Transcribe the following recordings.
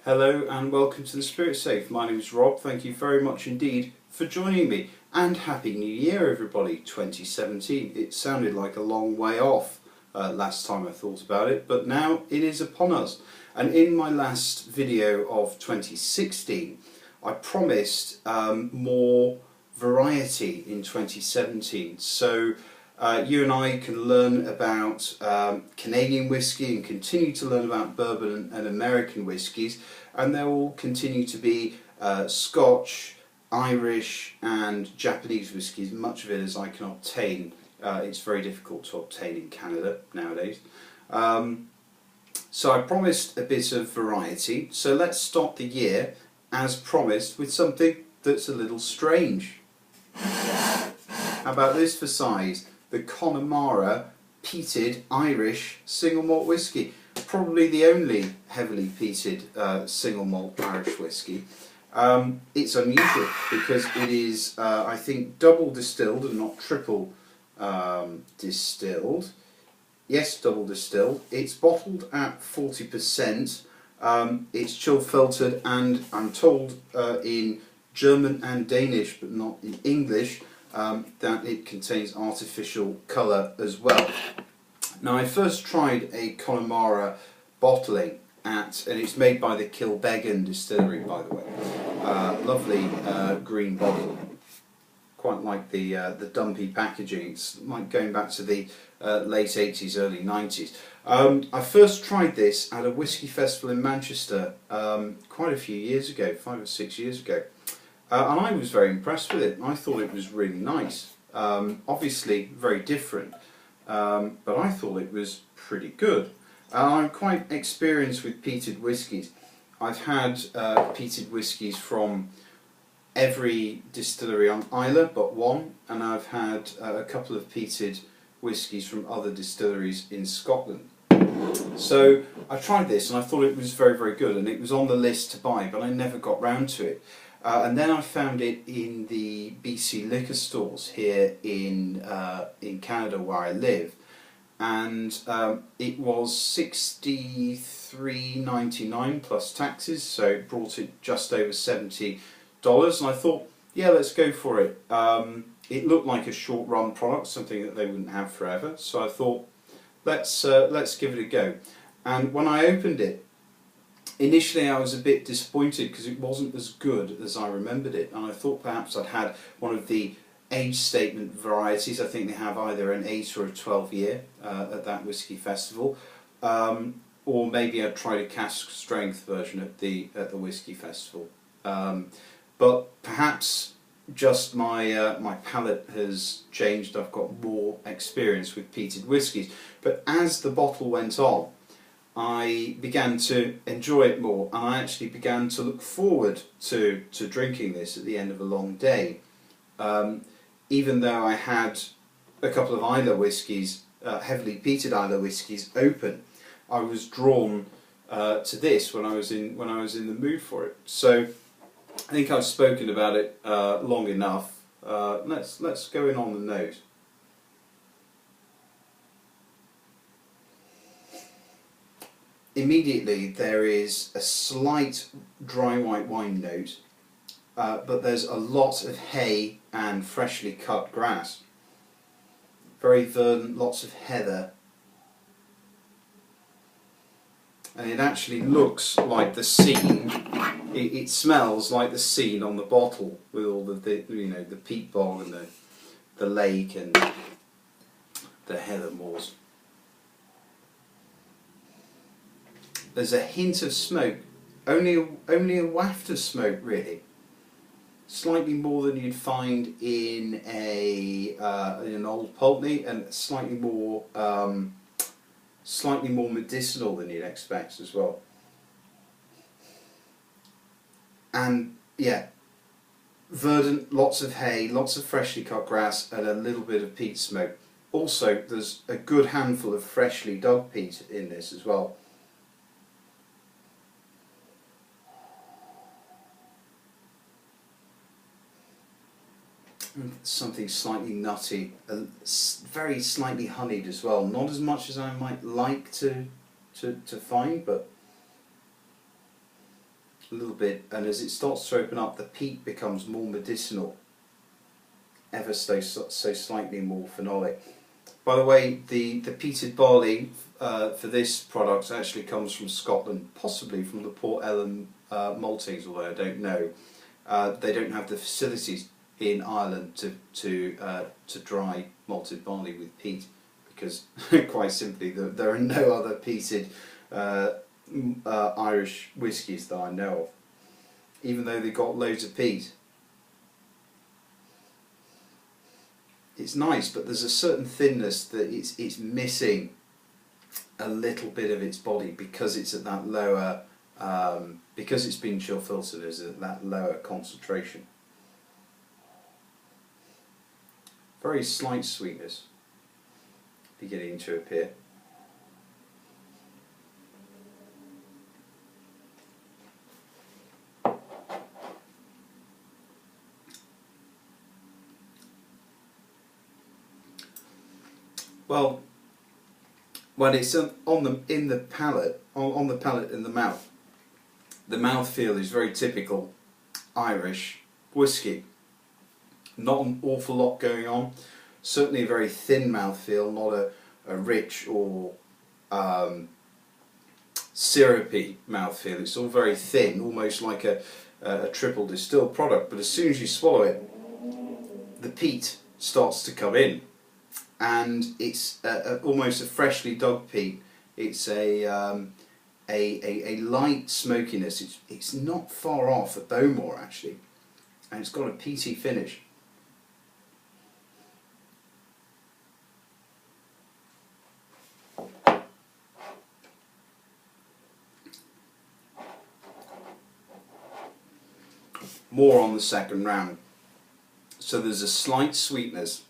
Hello and welcome to the Spirit Safe. My name is Rob. Thank you very much indeed for joining me, and Happy New Year everybody, 2017. It sounded like a long way off last time I thought about it, but now it is upon us. And in my last video of 2016 I promised more variety in 2017, so you and I can learn about Canadian whiskey and continue to learn about bourbon and American whiskies, and there will continue to be Scotch, Irish and Japanese whiskies, much of it as I can obtain. It's very difficult to obtain in Canada nowadays. So I promised a bit of variety, so let's start the year as promised with something that's a little strange. How about this for size? The Connemara Peated Irish single malt whisky. Probably the only heavily peated single malt Irish whisky. It's unusual because it is, I think, double distilled and not triple distilled. Yes, double distilled. It's bottled at 40%. It's chill filtered, and I'm told in German and Danish, but not in English, that it contains artificial colour as well. Now, I first tried a Connemara bottling and it's made by the Kilbeggan distillery, by the way. Lovely green bottle, quite like the dumpy packaging. It's like going back to the late 80s, early 90s. I first tried this at a whisky festival in Manchester quite a few years ago, 5 or 6 years ago. And I was very impressed with it. I thought it was really nice. Obviously very different, but I thought it was pretty good. I'm quite experienced with peated whiskies. I've had peated whiskies from every distillery on Islay but one, and I've had a couple of peated whiskies from other distilleries in Scotland. So I tried this and I thought it was very, very good, and it was on the list to buy, but I never got round to it. And then I found it in the BC liquor stores here in Canada where I live, and it was $63.99 plus taxes, so it brought it just over $70. And I thought, yeah, let's go for it. It looked like a short run product, something that they wouldn't have forever, so I thought, let's give it a go. And when I opened it, initially I was a bit disappointed because it wasn't as good as I remembered it, and I thought perhaps I'd had one of the age statement varieties. I think they have either an 8 or a 12 year at that whisky festival, or maybe I'd tried a cask strength version at the whisky festival. But perhaps just my palate has changed. I've got more experience with peated whiskies, but as the bottle went on, I began to enjoy it more, and I actually began to look forward to drinking this at the end of a long day. Even though I had a couple of Islay whiskies, heavily peated Islay whiskies open, I was drawn to this when I was in the mood for it. So I think I've spoken about it long enough. Let's go in on the nose. Immediately there is a slight dry white wine note, but there's a lot of hay and freshly cut grass. Very verdant, lots of heather. And it actually looks like the scene, it smells like the scene on the bottle, with all the peat bog and the lake and the heather moors. There's a hint of smoke, only a waft of smoke really. Slightly more than you'd find in an old Pulteney, and slightly more medicinal than you'd expect as well. And yeah, verdant, lots of hay, lots of freshly cut grass, and a little bit of peat smoke. Also, there's a good handful of freshly dug peat in this as well. Something slightly nutty, very slightly honeyed as well. Not as much as I might like to find, but a little bit, and as it starts to open up, the peat becomes more medicinal, ever so slightly more phenolic. By the way, the peated barley for this product actually comes from Scotland, possibly from the Port Ellen maltings, although I don't know. They don't have the facilities in Ireland to dry malted barley with peat, because quite simply there are no other peated Irish whiskies that I know of, even though they've got loads of peat. It's nice, but there's a certain thinness that it's missing a little bit of its body, because it's at that lower, because it's been chill filtered, is at that lower concentration. Very slight sweetness beginning to appear. Well, when it's on the palate in the mouth, the mouthfeel is very typical Irish whiskey. Not an awful lot going on. Certainly a very thin mouthfeel, not a rich or syrupy mouthfeel. It's all very thin, almost like a triple distilled product. But as soon as you swallow it, the peat starts to come in, and it's almost a freshly dug peat. It's a light smokiness. It's not far off a Bowmore actually, and it's got a peaty finish. More on the second round. So there's a slight sweetness,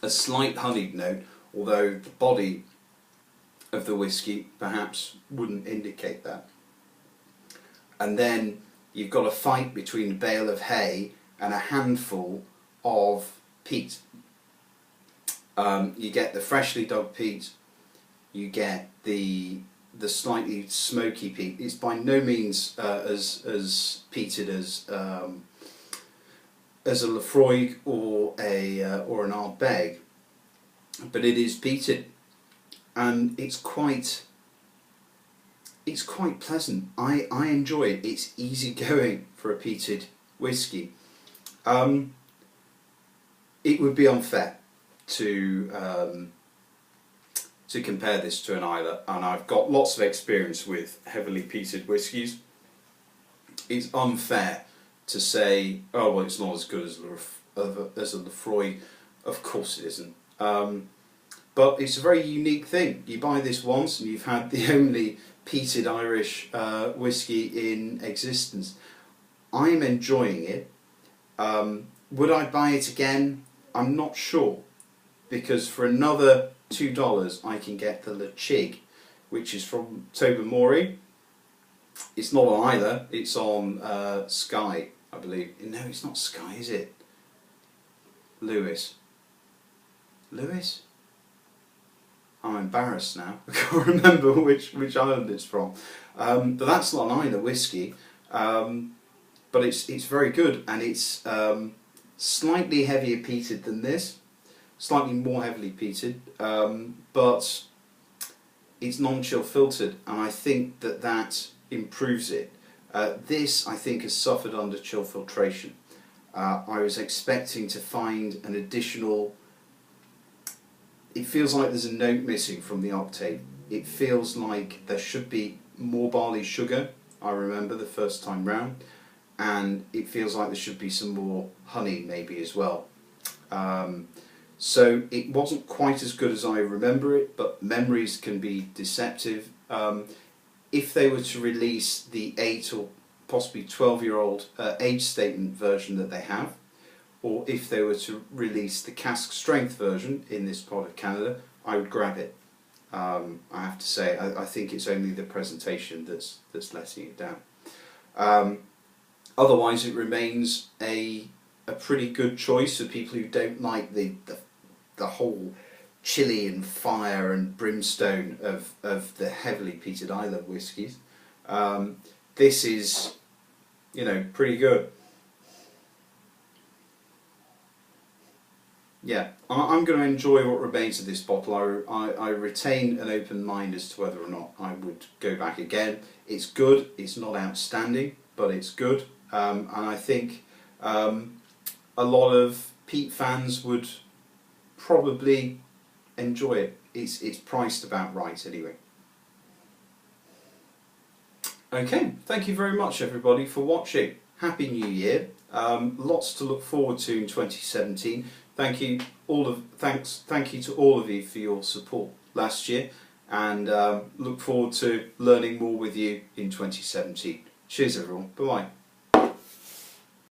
a slight honeyed note, although the body of the whiskey perhaps wouldn't indicate that. And then you've got a fight between a bale of hay and a handful of peat. You get the freshly dug peat, you get the slightly smoky peat. It's by no means as peated as a Lefroy or an Ardbeg, but it is peated, and it's quite pleasant. I enjoy it. It's easy going for a peated whiskey. It would be unfair to compare this to an Islay, and I've got lots of experience with heavily peated whiskies. It's unfair to say, oh well, it's not as good as a Lefroy. Of course it isn't. But it's a very unique thing. You buy this once and you've had the only peated Irish whiskey in existence. I'm enjoying it. Would I buy it again? I'm not sure, because for another $2 I can get the Lechig, which is from Tobermory. It's not on either, it's on Skye, I believe. No, it's not Skye, is it? Lewis? I'm embarrassed now. I can't remember which island it's from. But that's not an Islay whiskey. But it's very good, and it's slightly heavier peated than this. Slightly more heavily peated, but it's non-chill filtered, and I think that improves it. This, I think, has suffered under chill filtration. I was expecting to find an additional... It feels like there's a note missing from the octave. It feels like there should be more barley sugar, I remember the first time round, and it feels like there should be some more honey maybe as well. So it wasn't quite as good as I remember it, but memories can be deceptive. If they were to release the 8 or possibly 12-year-old age statement version that they have, or if they were to release the cask strength version in this part of Canada, I would grab it. I have to say, I think it's only the presentation that's letting it down. Otherwise, it remains a pretty good choice for people who don't like the whole chili and fire and brimstone of the heavily peated Islay whiskies. this is, you know, pretty good. Yeah, I'm going to enjoy what remains of this bottle. I retain an open mind as to whether or not I would go back again. It's good, it's not outstanding, but it's good. And I think a lot of peat fans would probably enjoy it. It's priced about right anyway. Okay, thank you very much everybody for watching. Happy New Year. Lots to look forward to in 2017. Thank you to all of you for your support last year, and look forward to learning more with you in 2017. Cheers everyone. Bye bye.